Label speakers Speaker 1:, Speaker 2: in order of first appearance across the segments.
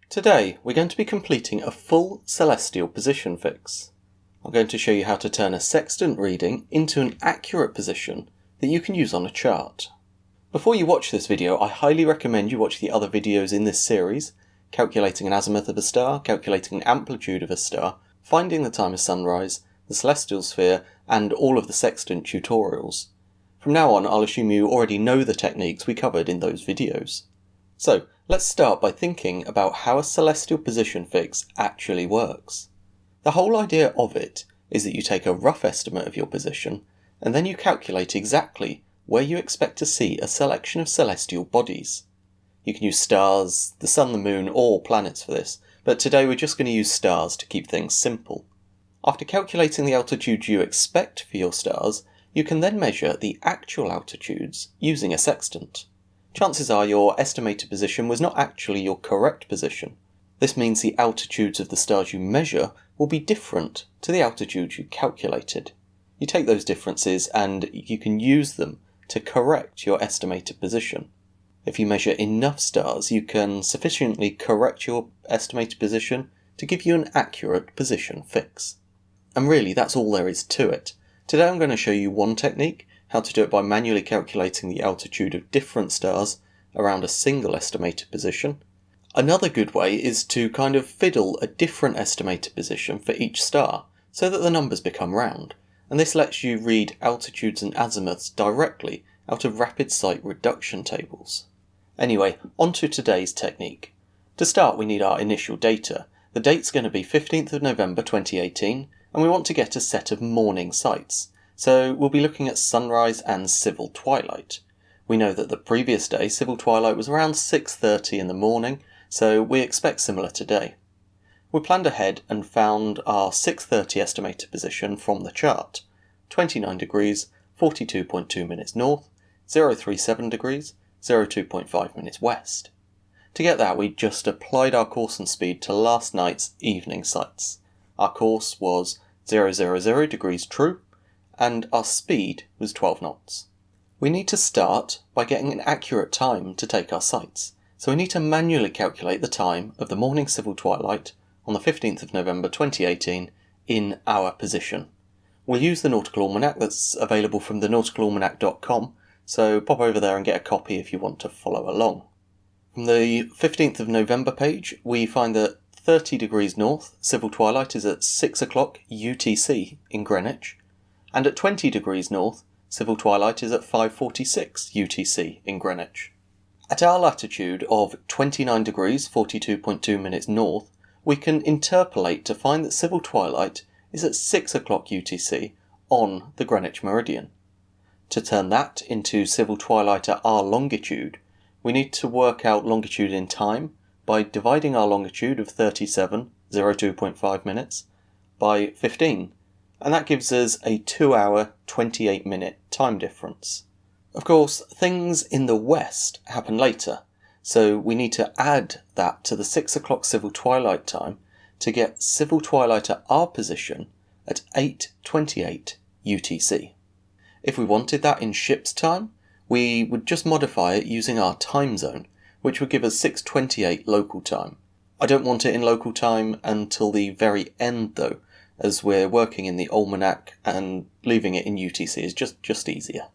Speaker 1: Today we're going to be completing a full celestial position fix. I'm going to show you how to turn a sextant reading into an accurate position that you can use on a chart. Before you watch this video, I highly recommend you watch the other videos in this series, calculating an azimuth of a star, calculating an amplitude of a star, finding the time of sunrise, the celestial sphere, and all of the sextant tutorials. From now on, I'll assume you already know the techniques we covered in those videos. So, let's start by thinking about how a celestial position fix actually works. The whole idea of it is that you take a rough estimate of your position, and then you calculate exactly where you expect to see a selection of celestial bodies. You can use stars, the sun, the moon, or planets for this, but today we're just going to use stars to keep things simple. After calculating the altitude you expect for your stars, you can then measure the actual altitudes using a sextant. Chances are your estimated position was not actually your correct position. This means the altitudes of the stars you measure will be different to the altitudes you calculated. You take those differences and you can use them to correct your estimated position. If you measure enough stars, you can sufficiently correct your estimated position to give you an accurate position fix. And really, that's all there is to it. Today I'm going to show you one technique, how to do it by manually calculating the altitude of different stars around a single estimated position. Another good way is to kind of fiddle a different estimated position for each star, so that the numbers become round, and this lets you read altitudes and azimuths directly out of rapid sight reduction tables. Anyway, on to today's technique. To start, we need our initial data. The date's going to be 15th of November 2018, and we want to get a set of morning sights. So we'll be looking at sunrise and civil twilight. We know that the previous day, civil twilight was around 6:30 in the morning, so we expect similar today. We planned ahead and found our 6:30 estimated position from the chart. 29 degrees, 42.2 minutes north, 037 degrees, 02.5 minutes west. To get that, we just applied our course and speed to last night's evening sights. Our course was 000 degrees true, and our speed was 12 knots. We need to start by getting an accurate time to take our sights, so we need to manually calculate the time of the morning civil twilight on the 15th of November 2018 in our position. We'll use the Nautical Almanac that's available from thenauticalalmanac.com, so pop over there and get a copy if you want to follow along. From the 15th of November page, we find that 30 degrees north, civil twilight is at 6 o'clock UTC in Greenwich, and at 20 degrees north, civil twilight is at 5:46 UTC in Greenwich. At our latitude of 29 degrees 42.2 minutes north, we can interpolate to find that civil twilight is at 6 o'clock UTC on the Greenwich meridian. To turn that into civil twilight at our longitude, we need to work out longitude in time by dividing our longitude of 37, 02.5 minutes, by 15, and that gives us a 2-hour, 28-minute time difference. Of course, things in the west happen later, so we need to add that to the 6 o'clock civil twilight time to get civil twilight at our position at 8:28 UTC. If we wanted that in ship's time, we would just modify it using our time zone, which would give us 6:28 local time. I don't want it in local time until the very end though, as we're working in the almanac and leaving it in UTC is just easier.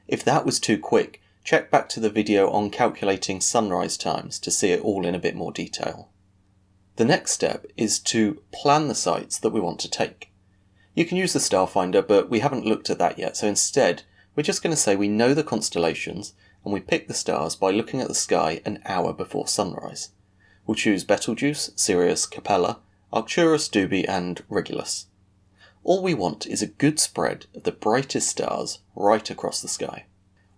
Speaker 1: If that was too quick, check back to the video on calculating sunrise times to see it all in a bit more detail. The next step is to plan the sights that we want to take. You can use the star finder, but we haven't looked at that yet, so instead we're just going to say we know the constellations and we pick the stars by looking at the sky an hour before sunrise. We'll choose Betelgeuse, Sirius, Capella, Arcturus, Dubhe and Regulus. All we want is a good spread of the brightest stars right across the sky.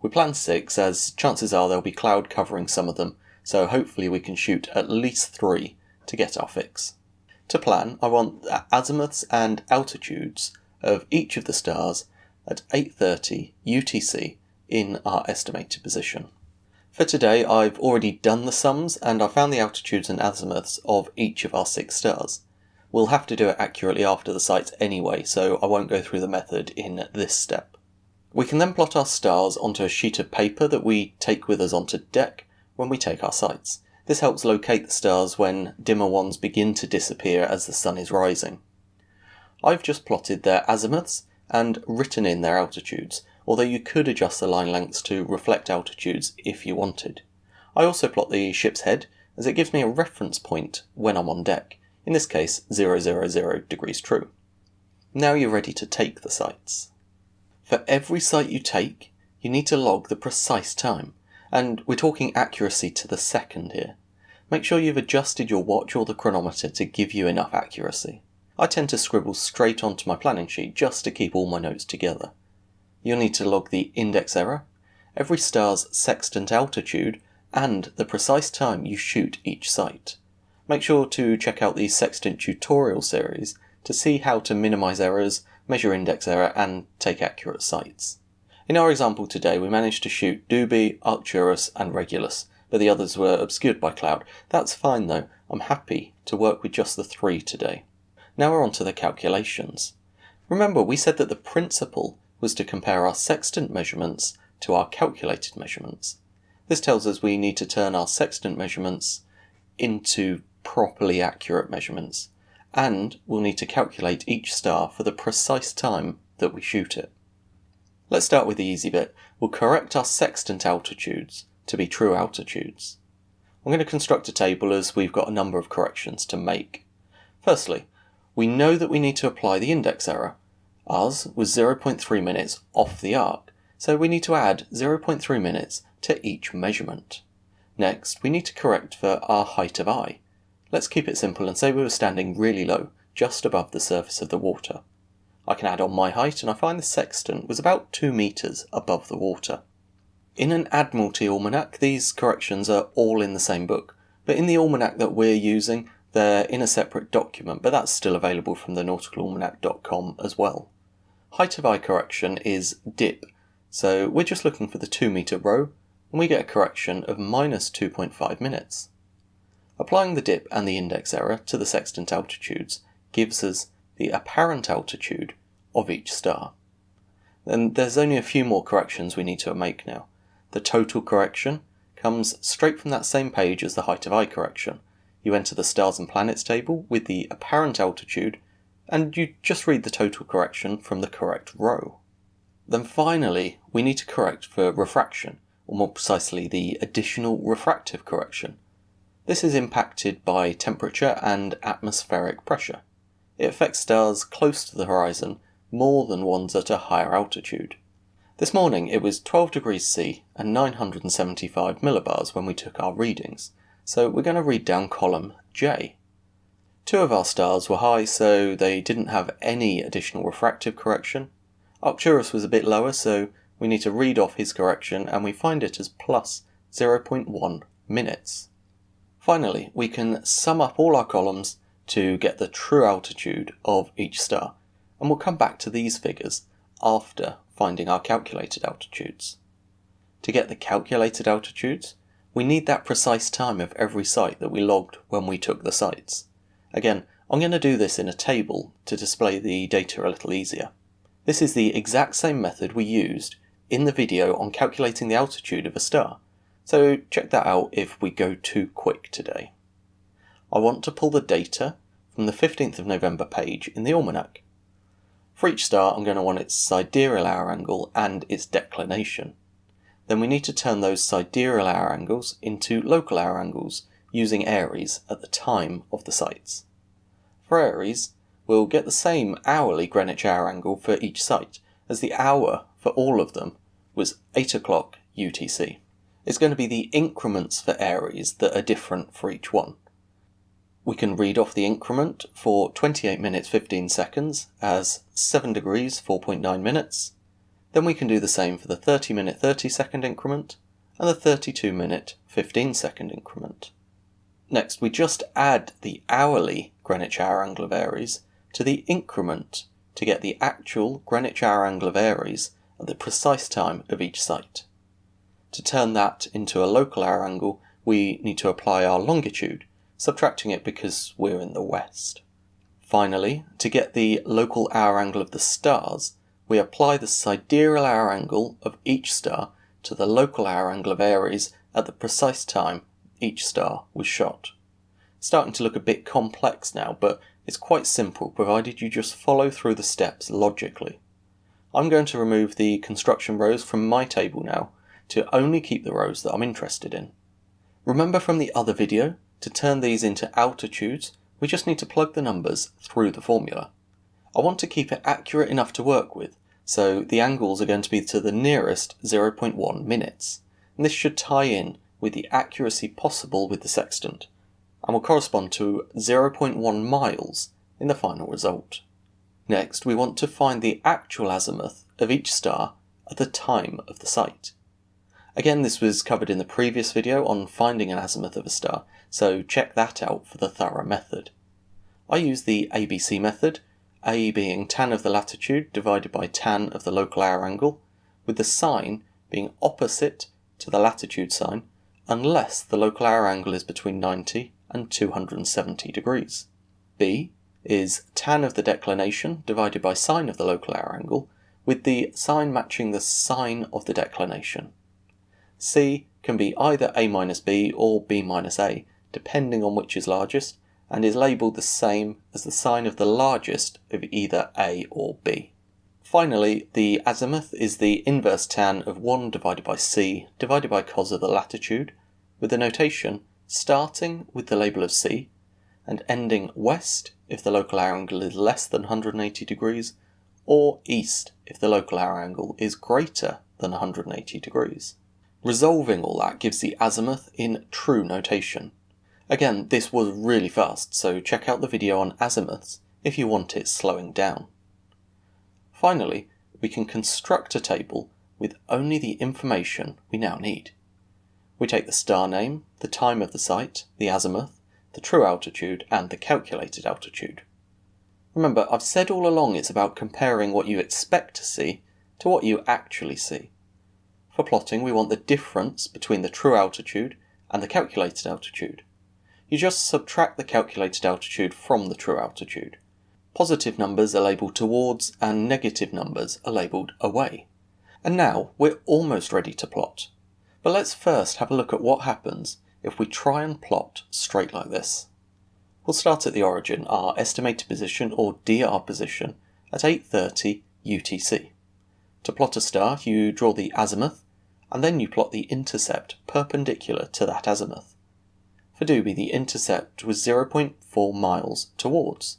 Speaker 1: We plan 6 as chances are there'll be cloud covering some of them, so hopefully we can shoot at least 3 to get our fix. To plan, I want the azimuths and altitudes of each of the stars at 8:30 UTC in our estimated position. For today, I've already done the sums and I found the altitudes and azimuths of each of our 6 stars. We'll have to do it accurately after the sights anyway, so I won't go through the method in this step. We can then plot our stars onto a sheet of paper that we take with us onto deck when we take our sights. This helps locate the stars when dimmer ones begin to disappear as the sun is rising. I've just plotted their azimuths and written in their altitudes, although you could adjust the line lengths to reflect altitudes if you wanted. I also plot the ship's head, as it gives me a reference point when I'm on deck, in this case 000 degrees true. Now you're ready to take the sights. For every sight you take, you need to log the precise time, and we're talking accuracy to the second here. Make sure you've adjusted your watch or the chronometer to give you enough accuracy. I tend to scribble straight onto my planning sheet just to keep all my notes together. You'll need to log the index error, every star's sextant altitude, and the precise time you shoot each sight. Make sure to check out the sextant tutorial series to see how to minimize errors, measure index error, and take accurate sights. In our example today, we managed to shoot Dubhe, Arcturus, and Regulus, but the others were obscured by cloud. That's fine though, I'm happy to work with just the 3 today. Now we're on to the calculations. Remember, we said that the principle was to compare our sextant measurements to our calculated measurements. This tells us we need to turn our sextant measurements into properly accurate measurements, and we'll need to calculate each star for the precise time that we shoot it. Let's start with the easy bit. We'll correct our sextant altitudes to be true altitudes. I'm going to construct a table as we've got a number of corrections to make. Firstly, we know that we need to apply the index error. Ours was 0.3 minutes off the arc, so we need to add 0.3 minutes to each measurement. Next, we need to correct for our height of eye. Let's keep it simple and say we were standing really low, just above the surface of the water. I can add on my height and I find the sextant was about 2 meters above the water. In an Admiralty almanac, these corrections are all in the same book, but in the almanac that we're using, they're in a separate document, but that's still available from the nauticalalmanac.com as well. Height of eye correction is dip, so we're just looking for the 2 meter row, and we get a correction of minus 2.5 minutes. Applying the dip and the index error to the sextant altitudes gives us the apparent altitude of each star. Then there's only a few more corrections we need to make now. The total correction comes straight from that same page as the height of eye correction. You enter the stars and planets table with the apparent altitude, and you just read the total correction from the correct row. Then finally, we need to correct for refraction, or more precisely the additional refractive correction. This is impacted by temperature and atmospheric pressure. It affects stars close to the horizon more than ones at a higher altitude. This morning it was 12 degrees C and 975 millibars when we took our readings, so we're going to read down column J. 2 of our stars were high, so they didn't have any additional refractive correction. Arcturus was a bit lower, so we need to read off his correction, and we find it as plus 0.1 minutes. Finally, we can sum up all our columns to get the true altitude of each star, and we'll come back to these figures after finding our calculated altitudes. To get the calculated altitudes, we need that precise time of every sight that we logged when we took the sights. Again, I'm going to do this in a table to display the data a little easier. This is the exact same method we used in the video on calculating the altitude of a star, so check that out if we go too quick today. I want to pull the data from the 15th of November page in the almanac. For each star, I'm going to want its sidereal hour angle and its declination. Then we need to turn those sidereal hour angles into local hour angles using Aries at the time of the sights. For Aries, we'll get the same hourly Greenwich hour angle for each sight, as the hour for all of them was 8 o'clock UTC. It's going to be the increments for Aries that are different for each one. We can read off the increment for 28 minutes 15 seconds as 7 degrees 4.9 minutes. Then we can do the same for the 30 minute 30 second increment and the 32 minute 15 second increment. Next, we just add the hourly Greenwich hour angle of Aries to the increment to get the actual Greenwich hour angle of Aries at the precise time of each sight. To turn that into a local hour angle, we need to apply our longitude, subtracting it because we're in the west. Finally, to get the local hour angle of the stars, we apply the sidereal hour angle of each star to the local hour angle of Aries at the precise time each star was shot. It's starting to look a bit complex now, but it's quite simple provided you just follow through the steps logically. I'm going to remove the construction rows from my table now to only keep the rows that I'm interested in. Remember from the other video, to turn these into altitudes, we just need to plug the numbers through the formula. I want to keep it accurate enough to work with, so the angles are going to be to the nearest 0.1 minutes, and this should tie in with the accuracy possible with the sextant, and will correspond to 0.1 miles in the final result. Next, we want to find the actual azimuth of each star at the time of the sight. Again, this was covered in the previous video on finding an azimuth of a star, so check that out for the thorough method. I use the ABC method, A being tan of the latitude divided by tan of the local hour angle, with the sign being opposite to the latitude sign unless the local hour angle is between 90 and 270 degrees. B is tan of the declination divided by sine of the local hour angle, with the sign matching the sine of the declination. C can be either A minus B or B minus A, depending on which is largest, and is labelled the same as the sign of the largest of either A or B. Finally, the azimuth is the inverse tan of 1 divided by C divided by cos of the latitude, with the notation starting with the label of C and ending west if the local hour angle is less than 180 degrees, or east if the local hour angle is greater than 180 degrees. Resolving all that gives the azimuth in true notation. Again, this was really fast, so check out the video on azimuths if you want it slowing down. Finally, we can construct a table with only the information we now need. We take the star name, the time of the sight, the azimuth, the true altitude, and the calculated altitude. Remember, I've said all along it's about comparing what you expect to see to what you actually see. For plotting, we want the difference between the true altitude and the calculated altitude. You just subtract the calculated altitude from the true altitude. Positive numbers are labelled towards and negative numbers are labelled away. And now we're almost ready to plot. But let's first have a look at what happens if we try and plot straight like this. We'll start at the origin, our estimated position or DR position at 8:30 UTC. To plot a star, you draw the azimuth, and then you plot the intercept perpendicular to that azimuth. For Dubhe, the intercept was 0.4 miles towards.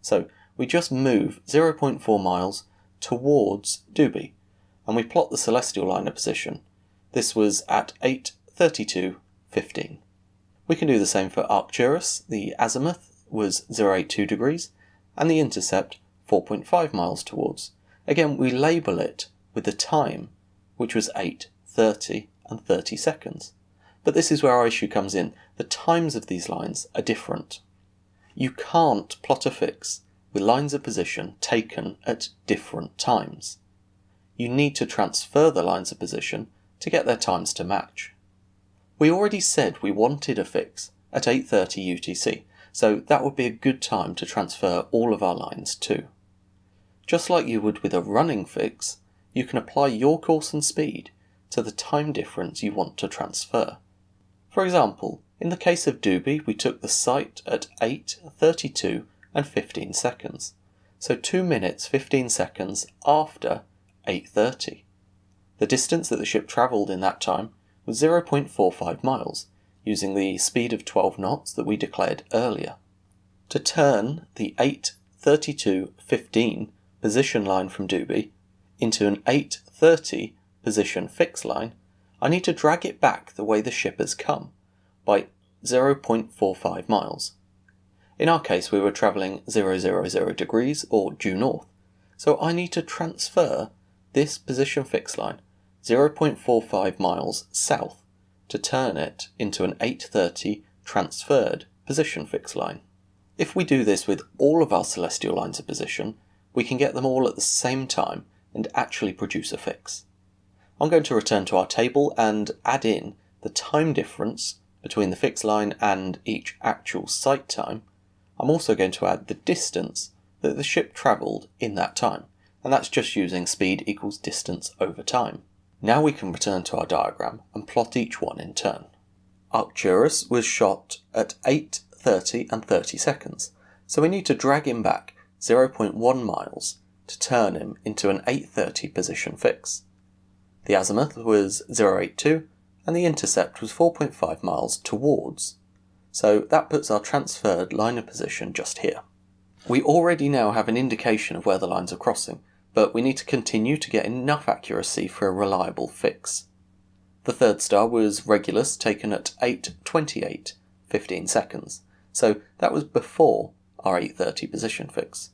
Speaker 1: So we just move 0.4 miles towards Dubhe, and we plot the celestial line of position. This was at 8:32:15. We can do the same for Arcturus. The azimuth was 082 degrees, and the intercept 4.5 miles towards. Again, we label it with the time, which was 8:30 and 30 seconds. But this is where our issue comes in. The times of these lines are different. You can't plot a fix with lines of position taken at different times. You need to transfer the lines of position to get their times to match. We already said we wanted a fix at 8:30 UTC, so that would be a good time to transfer all of our lines to. Just like you would with a running fix, you can apply your course and speed to the time difference you want to transfer. For example, in the case of Dubhe, we took the sight at 8:32 and 15 seconds, so 2 minutes 15 seconds after 8:30. The distance that the ship travelled in that time was 0.45 miles, using the speed of 12 knots that we declared earlier. To turn the 8:32:15 position line from Dubhe into an 8:30 position fix line, I need to drag it back the way the ship has come, by 0.45 miles. In our case, we were travelling 000 degrees, or due north, so I need to transfer this position fix line 0.45 miles south to turn it into an 8:30 transferred position fix line. If we do this with all of our celestial lines of position, we can get them all at the same time and actually produce a fix. I'm going to return to our table and add in the time difference between the fix line and each actual sight time. I'm also going to add the distance that the ship travelled in that time, and that's just using speed equals distance over time. Now we can return to our diagram and plot each one in turn. Arcturus was shot at 8:30 and 30 seconds, so we need to drag him back 0.1 miles to turn him into an 8:30 position fix. The azimuth was 082 and the intercept was 4.5 miles towards, so that puts our transferred line of position just here. We already now have an indication of where the lines are crossing, but we need to continue to get enough accuracy for a reliable fix. The third star was Regulus, taken at 8:28, 15 seconds, so that was before our 8:30 position fix.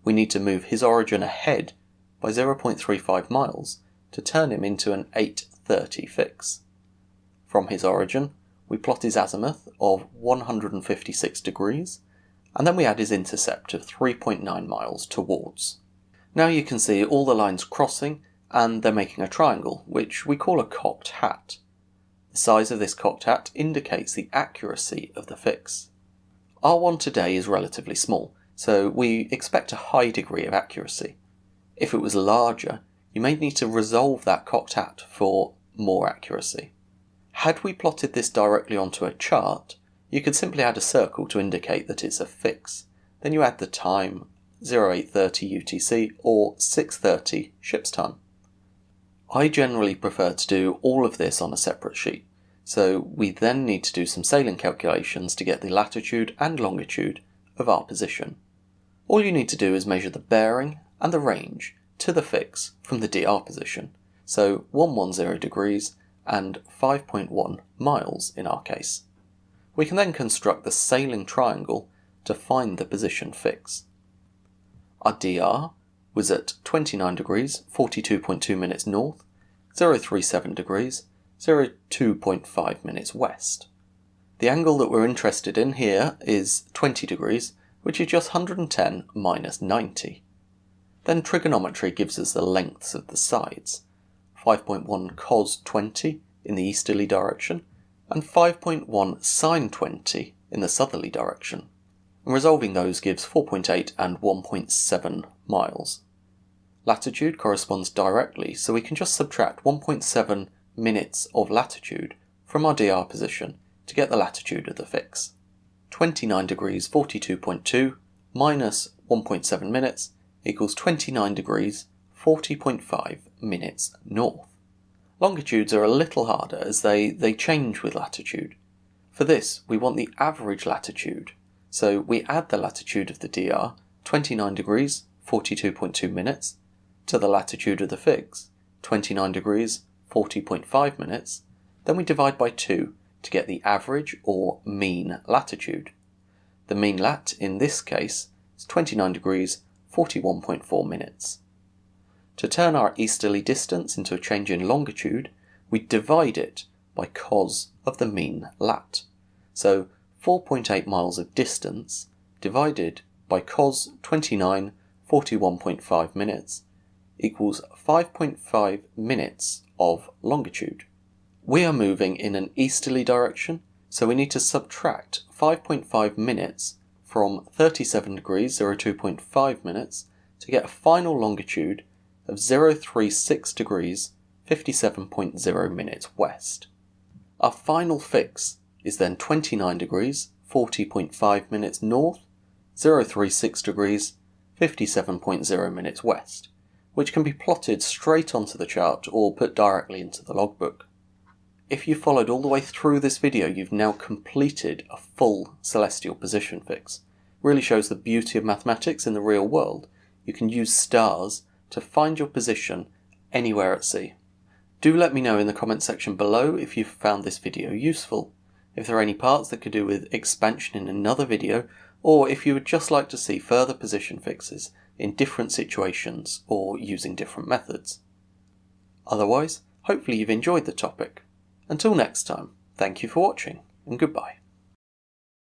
Speaker 1: We need to move his origin ahead by 0.35 miles to turn him into an 8:30 fix. From his origin, we plot his azimuth of 156 degrees, and then we add his intercept of 3.9 miles towards. Now you can see all the lines crossing, and they're making a triangle, which we call a cocked hat. The size of this cocked hat indicates the accuracy of the fix. R1 today is relatively small, so we expect a high degree of accuracy. If it was larger, you may need to resolve that cocked hat for more accuracy. Had we plotted this directly onto a chart, you could simply add a circle to indicate that it's a fix. Then you add the time, 0830 UTC or 6:30 ship's time. I generally prefer to do all of this on a separate sheet, so we then need to do some sailing calculations to get the latitude and longitude of our position. All you need to do is measure the bearing and the range to the fix from the DR position, so 110 degrees and 5.1 miles in our case. We can then construct the sailing triangle to find the position fix. Our DR was at 29 degrees, 42.2 minutes north, 037 degrees, 02.5 minutes west. The angle that we're interested in here is 20 degrees, which is just 110 minus 90. Then trigonometry gives us the lengths of the sides, 5.1 cos 20 in the easterly direction, and 5.1 sine 20 in the southerly direction. And resolving those gives 4.8 and 1.7 miles. Latitude corresponds directly, so we can just subtract 1.7 minutes of latitude from our DR position to get the latitude of the fix. 29 degrees 42.2 minus 1.7 minutes equals 29 degrees 40.5 minutes north. Longitudes are a little harder as they change with latitude. For this, we want the average latitude, so we add the latitude of the DR, 29 degrees 42.2 minutes, to the latitude of the fix, 29 degrees 40.5 minutes, then we divide by 2 to get the average or mean latitude. The mean lat in this case is 29 degrees 41.4 minutes. To turn our easterly distance into a change in longitude, we divide it by cos of the mean lat. So 4.8 miles of distance divided by cos 29 41.5 minutes equals 5.5 minutes of longitude. We are moving in an easterly direction, so we need to subtract 5.5 minutes from 37 degrees 02.5 minutes to get a final longitude of 036 degrees 57.0 minutes west. Our final fix is then 29 degrees 40.5 minutes north, 036 degrees 57.0 minutes west, which can be plotted straight onto the chart or put directly into the logbook. If you followed all the way through this video, you've now completed a full celestial position fix. Really shows the beauty of mathematics in the real world. You can use stars to find your position anywhere at sea. Do let me know in the comment section below if you've found this video useful, if there are any parts that could do with expansion in another video, or if you would just like to see further position fixes in different situations or using different methods. Otherwise, hopefully you've enjoyed the topic. Until next time, thank you for watching, and goodbye.